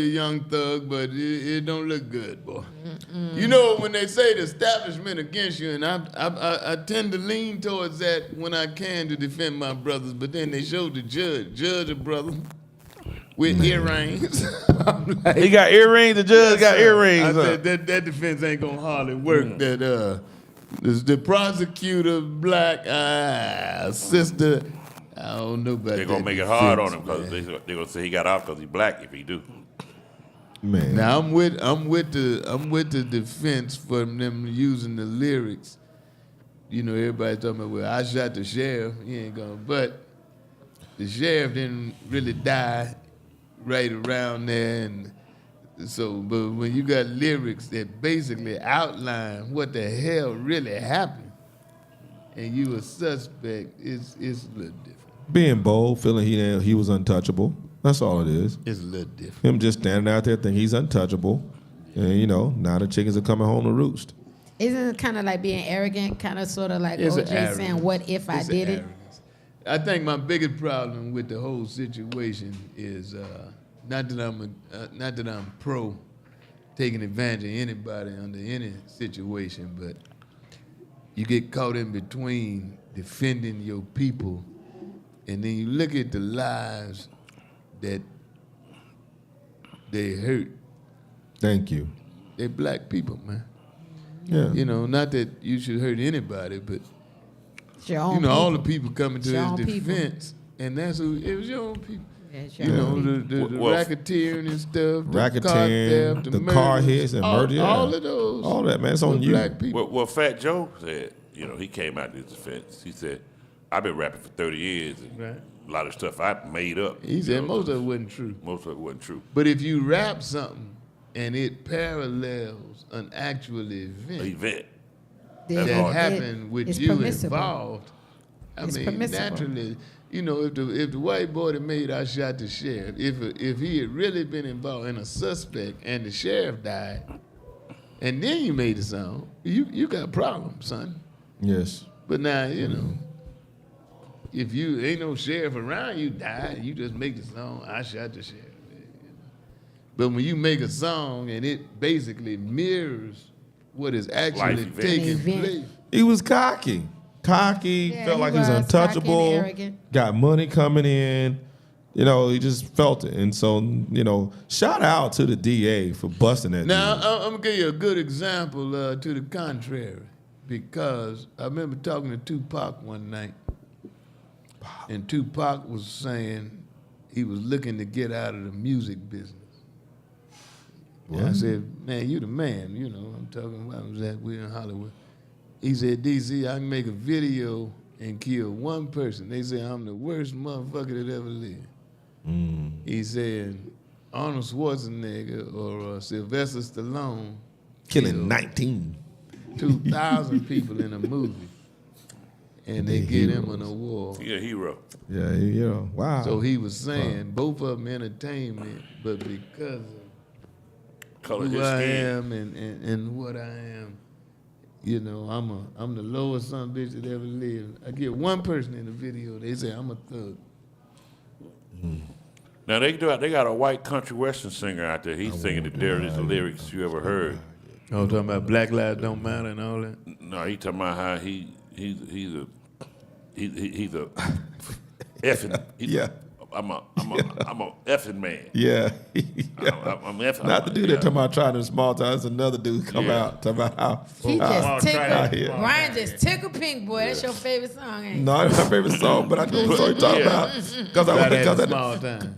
a young thug, but it don't look good, boy. You know, when they say the establishment against you, and I tend to lean towards that when I can to defend my brothers, but then they showed the judge a brother with earrings. Like, he got earrings, the judge got earrings. I said that defense ain't gonna hardly work. That the prosecutor, black sister, I don't know about that. They're gonna make it hard on him because they're gonna say he got off because he's black if he do. Man. Now I'm with the defense for them using the lyrics. You know, everybody's talking about, well, I shot the sheriff. He ain't gonna, but the sheriff didn't really die right around there, and so. But when you got lyrics that basically outline what the hell really happened, and you a suspect, it's a little different. Being bold, feeling he was untouchable. That's all it is. It's a little different. Him just standing out there thinking he's untouchable. And, you know, now the chickens are coming home to roost. Isn't it kind of like being arrogant, kind of sort of like OJ saying, what if I did it? I think my biggest problem with the whole situation is not that I'm pro taking advantage of anybody under any situation, but you get caught in between defending your people, and then you look at the lives that they hurt. Thank you. They're black people, man. Yeah. You know, not that you should hurt anybody, but you know, all the people coming to his people. defense, and that's who it was. Your own people. Yeah, you know, the racketeering and stuff, racketeering, the murder, car hits and murder. All of those. All that, man. It's on you. Black people. Well, Fat Joe said, you know, he came out to his defense. He said, I've been rapping for 30 years. And a lot of stuff I made up. He said most of it wasn't true. Most of it wasn't true. But if you rap something and it parallels an actual event that happened with you involved, I mean, naturally, you know, if the white boy that made I shot the sheriff, if he had really been involved in a suspect and the sheriff died, and then you made the song, you got problems, son. Yes. But now, you know, if you ain't no sheriff around, you die, you just make the song, I shot the sheriff. But when you make a song and it basically mirrors what is actually taking place. He was cocky. Felt like he was untouchable, got money coming in. You know, he just felt it. And so, you know, shout out to the DA for busting that Now, dude. I'm going to give you a good example to the contrary, because I remember talking to Tupac one night, and Tupac was saying he was looking to get out of the music business. Well, I said, man, you the man, you know, I'm talking about, we're in Hollywood. He said, DC, I can make a video and kill one person. They say I'm the worst motherfucker that ever lived. He said, Arnold Schwarzenegger or Sylvester Stallone killing 19. 2,000 people in a movie. And they get him an award. He a hero. Yeah, you know, wow. So he was saying both of them entertainment, but because of who I am and what I am, you know, I'm the lowest son of a bitch that ever lived. I get one person in the video, they say I'm a thug. Now they got a white country western singer out there. He's singing the dirtiest lyrics you ever heard. Oh, talking about Black Lives Don't Matter and all that? No, he talking about how he's a effing. I'm a effing man. Yeah. I'm effing. Not the dude that talking about trying in small town. It's another dude come out talking about how he just tickled. Brian just tickled Pink Boy. That's your favorite song, ain't it? No, it's my favorite song, but I know what song you're talking about. Because small time.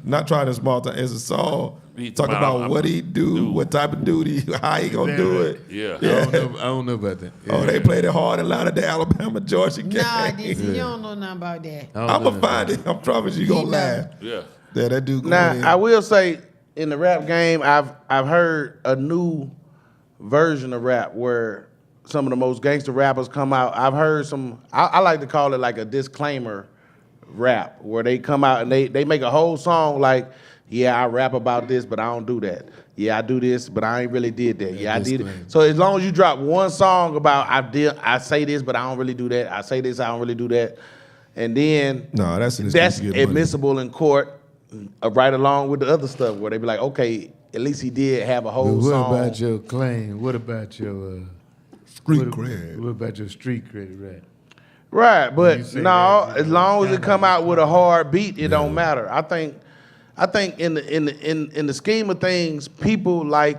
Not trying in small town. It's a song talking about what he do, what type of duty, how he gonna do it. Yeah. I don't know about that. Yeah. Oh, they played it hard in a lot of the Alabama, Georgia game. Nah, DC, you don't know nothing about that. I'm gonna find it. I promise you gonna laugh. Yeah. Yeah, that dude. Now, I will say, in the rap game, I've heard a new version of rap where some of the most gangster rappers come out. I've heard some, I like to call it like a disclaimer rap, where they come out and they make a whole song like, yeah, I rap about this, but I don't do that. Yeah, I do this, but I ain't really did that. Yeah, I did it. So as long as you drop one song about I say this, but I don't really do that. I say this, I don't really do that. And then no, that's admissible in court. right along with the other stuff where they be like, okay, at least he did have a whole But what song. about your claim? What about your Street what, cred. What about your street credit, right? Right, you but say no, that, you as know, long as it kinda come out with a hard beat, it Yeah. don't matter. I think in the scheme of things, people like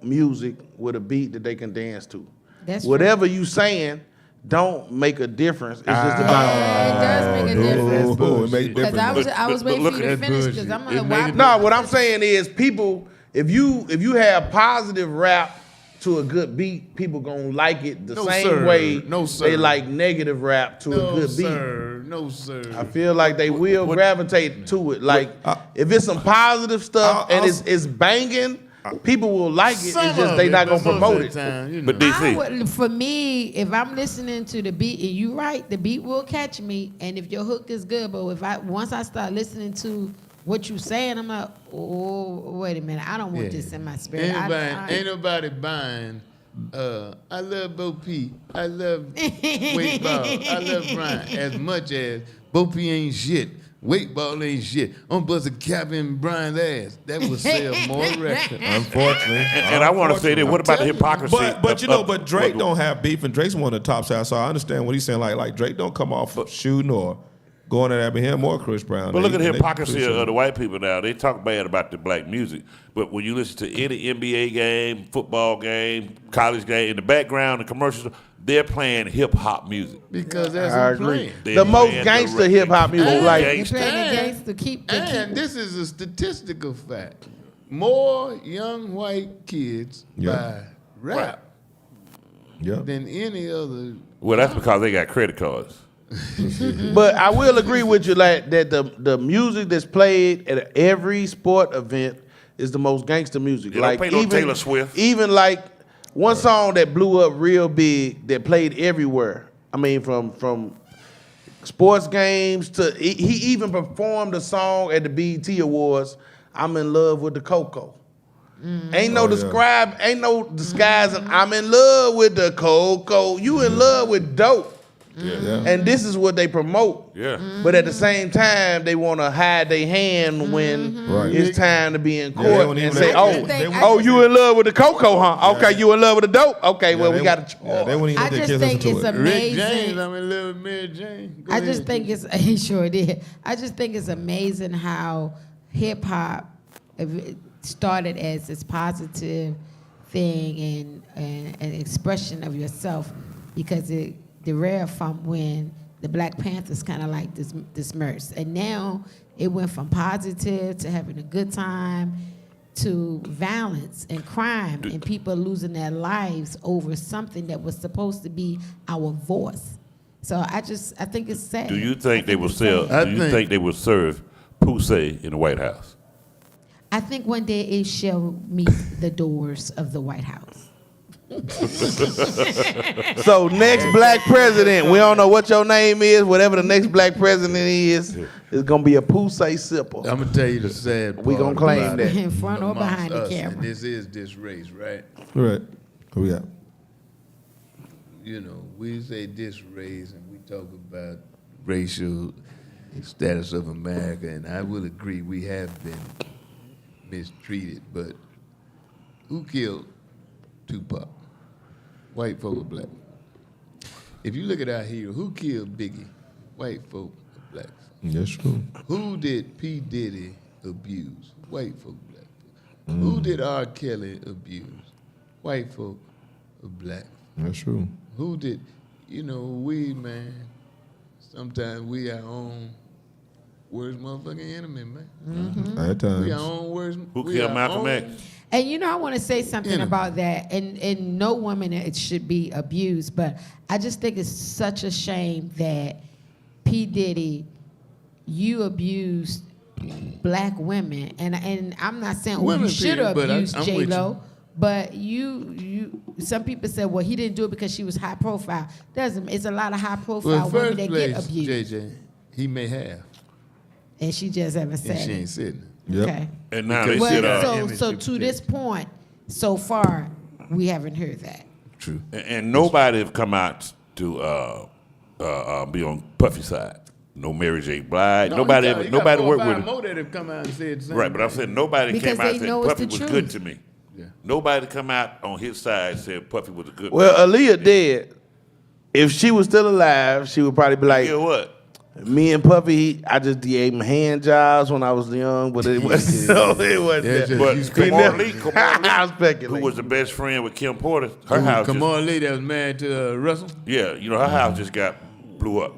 music with a beat that they can dance to. That's Whatever you saying don't make a difference. It's just Yeah, about it does make a difference. Oh, it makes Because Because difference. I was But waiting look for you to at that finish because bullshit. I'm It like, made why? it- no. What I'm saying is, people, if you have positive rap to a good beat, people gonna like it the No, same sir. way No, sir. they like negative rap to a No, good beat. sir. No, sir. I feel like they will gravitate to it. Like if it's some positive stuff I'll- and it's banging, people will like it. Some It's just of they not but gonna most promote of it. the time, you know. But DC, For me, if I'm listening to the beat, and you right, the beat will catch me. And if your hook is good, but once I start listening to what you saying, I'm like, oh, wait a minute, I don't want this in my spirit. Ain't nobody buying. I love Bo P. I love Weightball. I love Brian as much as Bo P ain't shit. Weightball ain't shit. I'm busting Cap in Brian's ass. That would sell more records. Unfortunately. and I want to say that. What about the hypocrisy? But you know, but Drake of- don't have beef, and Drake's one of the top side. So I understand what he's saying. Like Drake don't come off shooting or going at him or Chris Brown. But look at the They hypocrisy pretty of sure. the white people now. They talk bad about the black music, but when you listen to any NBA game, football game, college game, in the background, the commercials, they're playing hip hop music. Because that's I what I'm agree. playing. They're The most playing gangster the hip hop music, most like They gangster. playing against to keep. And this is a statistical fact. More young white kids Yeah. buy rap Yeah. than any other. Well, that's because they got credit cards. But I will agree with you like that the music that's played at every sport event is the most gangster music. You don't like play no Taylor Swift. Even like one song that blew up real big that played everywhere. I mean, from sports games to he even performed a song at the BET Awards. I'm in love with the Coco. Ain't no disguising. I'm in love with the Coco. You in love with dope. Yeah. And this is what they promote. Yeah. But at the same time, they want to hide their hand when Right. it's time to be in they court won't and even- say, they- "Oh, they won't- you in love with the Coco, huh? Okay, you in love with the dope. Okay, well, we they- got a Yeah, they charge." wouldn't even I let their just kids think listen it's to it. Rick amazing. James, I'm in love with Mary Jane. Go I just ahead. think it's he sure did. I just think it's amazing how hip hop started as this positive thing and an expression of yourself because it derived from when the Black Panthers kind of like dismersed, and now it went from positive to having a good time to violence and crime and people losing their lives over something that was supposed to be our voice. So I think it's sad. Do you think they will it's sell? sad. Do you think they will serve Poussey in the White House? I think one day it shall meet the doors of the White House. So next black president, we don't know what your name is. Whatever the next black president is gonna be a Poussey sipper. I'm gonna tell you the sad part. We gonna claim about that. it In front or amongst behind the us, camera. And this is DisRace, right? Right. Who we got? You know, we say DisRace and we talk about racial status of America, and I will agree we have been mistreated, but who killed Tupac? White folk or black? If you look at our hero, who killed Biggie? White folk or black folk? That's true. Who did P. Diddy abuse? White folk, black folk. Who did R. Kelly abuse? White folk or black folk? That's true. Who did, man, sometimes we our own worst motherfucking enemy, man. At times. We our own worst. Who we killed our Malcolm own- X? And I want to say something Enemy. about that. And no woman it should be abused, but I just think it's such a shame that P. Diddy, you abused black women, and I'm not saying Women, you should have period, but abused I'm J with Lo, but you. Some people said, well, he didn't do it because she was high profile. It's a lot of high profile Well, women first that place, get abused, JJ, he may have, and she just haven't and said she it. ain't said it. Yep. Okay. And now Because they she said, got Well, image so to to this protect. point, so far, we haven't heard that. True. and nobody have come out to be on Puffy's side. no Mary J. Blige. No, Nobody he ever. got Nobody 4 or worked 5 with him. more that have come out and said the same Right, but I'm thing. saying nobody Because came out they and said know it's Puffy the was truth. good to me. Yeah. Nobody come out on his side and said Puffy was a good Well, man. Aaliyah dead. If she was still alive, she would probably be like, You know what? me and Puffy, I just gave him hand jobs when I was young, but it wasn't. No, it wasn't. Yeah, that. just- But you Kamora speculating. Lee, I'm who speculating. was the best friend with Kim Porter, her house Come just, on, lady that was married to Russell. yeah, you know, her house just got blew up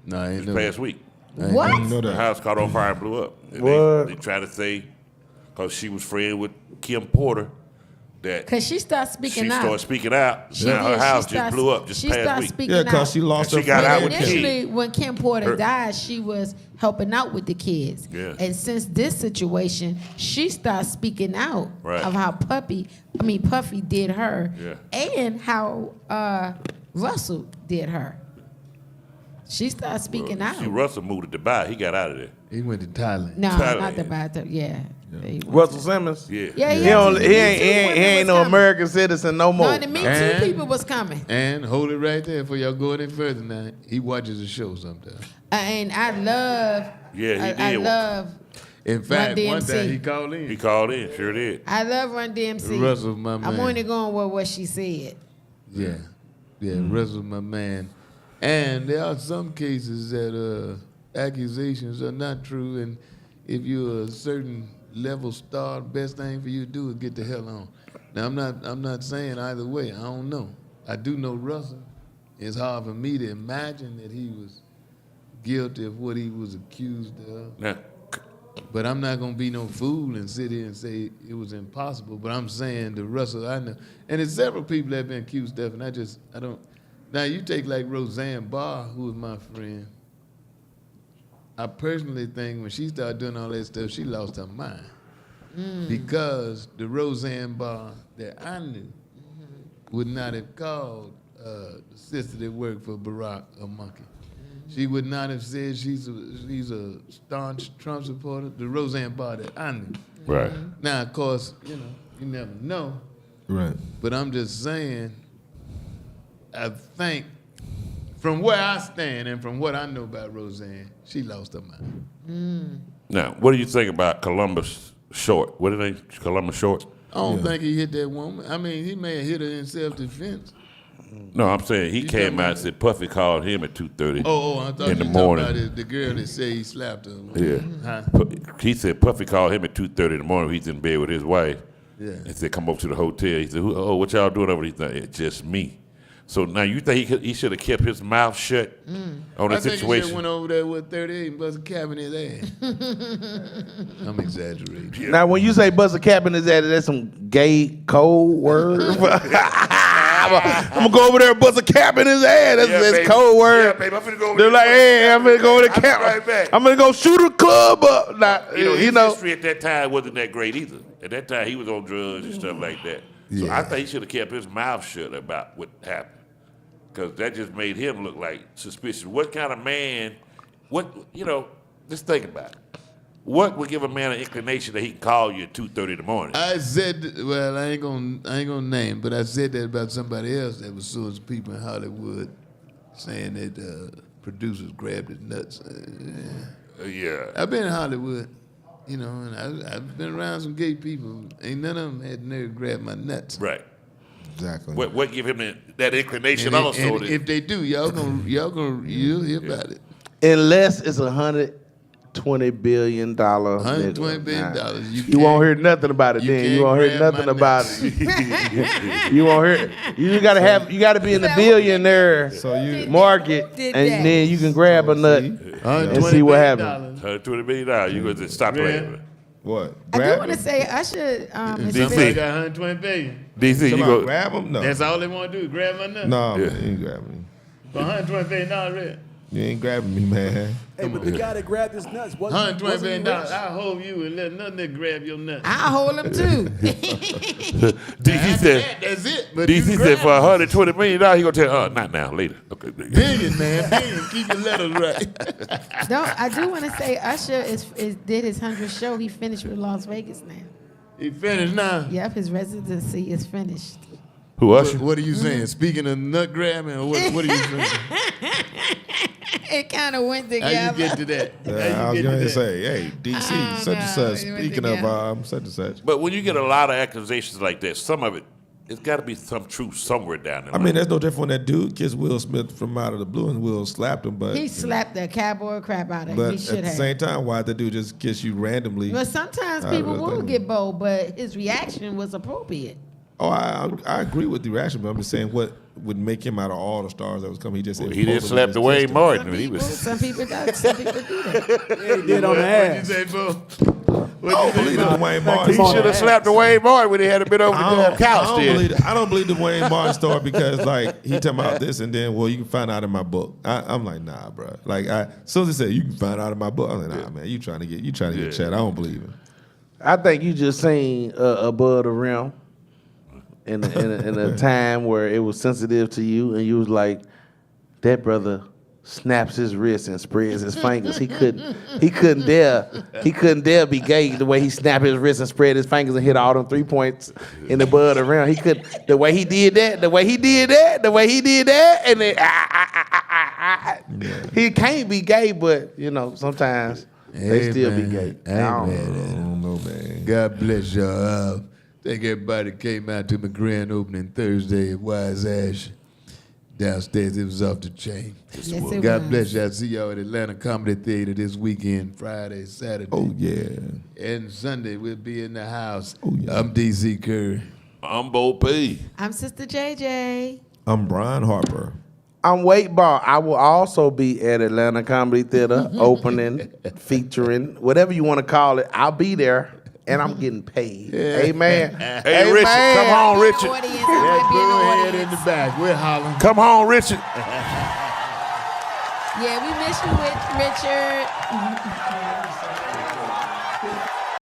No, I ain't this know. past week. I didn't What? know Her that. house caught on fire and blew up. And What? They try to say, because she was friend with Kim Porter, that Because she started she speaking out. started speaking out. She Now did. her house She just started- blew up just she past started week. speaking Yeah, because out. she lost And her she got friend. out But with the initially, when Kim Porter Her- died, she was helping out with the kids. Yeah. And since this situation, she started speaking out Right. of how Puffy did her, Yeah. and how Russell did her. She started speaking out. See, Russell moved to Dubai. He got out of there. He went to Thailand. No, Thailand. not the bathtub. Yeah. Russell Simmons. Yeah. Yeah, He, yeah. don't, he Me ain't, Too he ain't, he women ain't was no coming. American citizen no more. No, the Me Too And- people was coming. And hold it right there before y'all go any further now. He watches the show sometimes. And I love. Yeah, he I did. love. In fact, one DMC. time he called in. He called in, sure did. I love Run DMC. Russell, my man. I'm only going with what she said. Yeah, yeah. Russell, my man. And there are some cases that accusations are not true, and if you're a certain level star, the best thing for you to do is get the hell on. Now I'm not saying either way. I don't know. I do know Russell. It's hard for me to imagine that he was guilty of what he was accused of. Now, But I'm not gonna be no fool and sit here and say it was impossible. But I'm saying the Russell I know, and there's several people that have been accused of, and I don't. Now you take like Roseanne Barr, who was my friend. I personally think when she started doing all that stuff, she lost her mind because the Roseanne Barr that I knew would not have called the sister that worked for Barack a monkey. She would not have said she's a staunch Trump supporter. The Roseanne Barr that I knew. right. Now, of course, you never know. Right. But I'm just saying, I think from where I stand and from what I know about Roseanne, she lost her mind. Now, what do you think about Columbus Short? What did they, Columbus Short? I don't think he hit that woman. I mean, he may have hit her in self-defense. No, I'm saying he You came talking out and said Puffy called him at 2:30. Oh, I thought In you the were morning. talking about the girl that said he slapped her. Yeah. Huh? He said Puffy called him at 2:30 in the morning. He's in bed with his wife. Yeah. And said, come over to the hotel. He said, oh, what y'all doing over there? He said, it's just me. So now you think he should have kept his mouth shut on the I think he just situation? went over there with 38 and bust a cap in his ass. I'm exaggerating. Now, when you say bust a cap in his ass, that's some gay code word. I'm gonna go over there and bust a cap in his ass. That's baby. code word. Yeah, baby, I'm finna go over They're there. like, hey, I'm gonna go to the I'll be cap. right back. I'm gonna go shoot a club up. Now, His history at that time wasn't that great either. At that time, he was on drugs and stuff like that. So I think he should have kept his mouth shut about what happened, because that just made him look like suspicious. What kind of man? Just think about it. What would give a man an inclination that he can call you at 2:30 in the morning? I said, well, I ain't gonna name, but I said that about somebody else that was suing some people in Hollywood, saying that producers grabbed his nuts. Yeah. I've been in Hollywood, and I've been around some gay people. Ain't none of them had the nerve to grab my nuts. Right. Exactly. What give him that inclination And, also? and that- if they do, you'll hear about it. Unless it's $120 billion. $120 billion. Nah. You You won't can't- hear nothing about it you then. You can't won't hear grab nothing my about nuts. it. You won't hear. You gotta be in the billionaire So you market, Did and that. then you can grab a nut and $120 see what billion. happens. $120 million. You going to stop playing. what? I do Grab want to him? say Usher is DC. Somebody got 120 billion. DC, you Somebody go. grab him? No. That's all they want to do, grab my nuts. No, Yeah. man, you ain't grabbing me. For $120 billion, red. You ain't grabbing me, man. Hey, but the guy that grabbed his nuts wasn't $120 he billion. rich? I hold you and let nothing that grab your nuts. I'll hold him too. DC After said. that, that's it. But you DC grab said for $120 million, he gonna tell. Not now, later. Okay. billion, man, billion. Keep your letters right. No, I do want to say Usher did his 100th show. He finished with Las Vegas now. He finished now. Yep, his residency is finished. Who Usher? What are you saying? Speaking of nut grabbing, or what are you saying? It kind of went How together. you get to that? I was going to say, hey, DC, such and such. it went Speaking of together. such and such. But when you get a lot of accusations like that, some of it, it's got to be some truth somewhere down there. I mean, there's no different when that dude kissed Will Smith from out of the blue and Will slapped him, but He slapped the cowboy crap out of him. but He at should the have. same time, why'd the dude just kiss you randomly? But sometimes Out of people the will thing. get bold, but his reaction was appropriate. Oh, I agree with the reaction, but I'm just saying what would make him out of all the stars that was coming. He just said he didn't supposedly slap just the Wayne kissed him. Martin. Some He people, was. some people do. Some people do that. Yeah, he did on the What you ass. say, boo? I don't believe the Dwayne Martin. He Come on. should have slapped the Wayne Martin when he had been over the damn couch there. I don't believe the Wayne Martin story because like he talking about this and then you can find out in my book. I'm like nah, bro. Like as soon as he said you can find out in my book, I'm like nah, man. You trying to get chat. I don't believe him. I think you just seen above the rim in a time where it was sensitive to you, and you was like, that brother snaps his wrist and spreads his fingers. He couldn't dare be gay the way he snapped his wrist and spread his fingers and hit all them 3 points in the above the rim. The way he did that, and then he can't be gay, but sometimes they still be gay. I ain't mad at him. I don't know, man. God bless y'all. Thank everybody that came out to my grand opening Thursday at Wise Ash. Downstairs, it was off the chain. Yes, it God was. bless y'all. See y'all at Atlanta Comedy Theater this weekend, Friday, Saturday. Oh yeah. And Sunday, we'll be in the house. Oh, yeah. I'm DC Curry. I'm Bo P. I'm Sister JJ. I'm Brian Harper. I'm Weightball. I will also be at Atlanta Comedy Theater, opening, featuring, whatever you want to call it. I'll be there, and I'm getting paid. Amen. Hey, Richard, come on, Richard. Audience, I might be in the Go ahead in audience. the back. We're hollering. Come on, Richard. Yeah, we miss you, Richard.